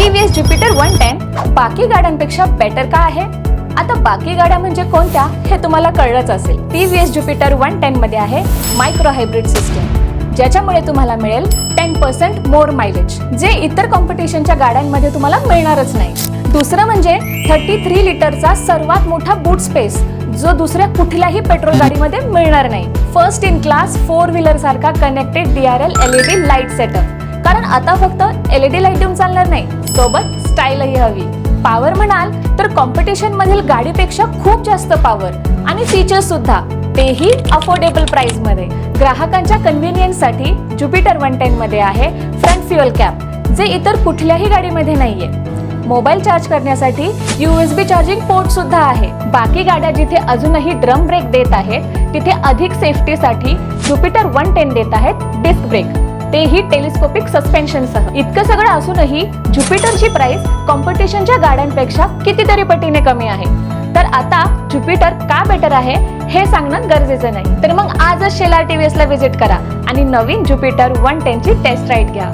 TVS Jupiter 110 बाकी गाड्यांपेक्षा better का आहे? आता बाकी गाड्या म्हणजे कोणत्या हे तुम्हाला कळलंच असेल. टीव्हीएस ज्युपिटर 110 मध्ये आहे मायक्रो हायब्रिड सिस्टम, ज्याच्यामुळे तुम्हाला मिळेल 10% मोर मायलेज, जे इतर कॉम्पिटिशनच्या गाड्यांमध्ये तुम्हाला मिळणारच नाही. दुसरं म्हणजे 33 लिटरचा सर्वात मोठा बूट स्पेस, जो दुसऱ्या कुठल्याही पेट्रोल गाडीमध्ये मिळणार नाही. फर्स्ट इन क्लास 4 व्हीलर सारखा connected DRL LED light setup, कारण आता फक्त LED लाईट देऊन चालणार नाही, सोबत स्टाईलही हवी. पॉवर म्हणाल तर कॉम्पिटिशन मधील गाडीपेक्षा खूप जास्त पॉवर आणि फीचर्स सुद्धा, तेही अफोर्डेबल प्राइस मध्ये. ग्राहकांच्या कन्व्हिनियन्स साठी ज्युपिटर 110 मध्ये आहे फ्रंट फ्युअल कॅप, जे इतर कुठल्याही गाडीमध्ये नाहीये. मोबाईल चार्ज करण्यासाठी USB चार्जिंग पोर्ट सुद्धा आहे. बाकी गाड्या जिथे अजूनही ड्रम ब्रेक देत आहेत, तिथे अधिक सेफ्टीसाठी ज्युपिटर 110 देत आहेत डिस्क ब्रेक, तेही टेलिस्कोपिक सस्पेन्शनसह. इतकं सगळं असूनही ज्युपिटरची प्राइस कॉम्पिटिशनच्या गाड्यांपेक्षा कितीतरी पटीने कमी आहे. तर आता ज्युपिटर का बेटर आहे हे सांगणं गरजेचं नाही. तर मग आजच शेलार TVS ला व्हिजिट करा आणि नवीन ज्युपिटर 110 ची टेस्ट राईड घ्या.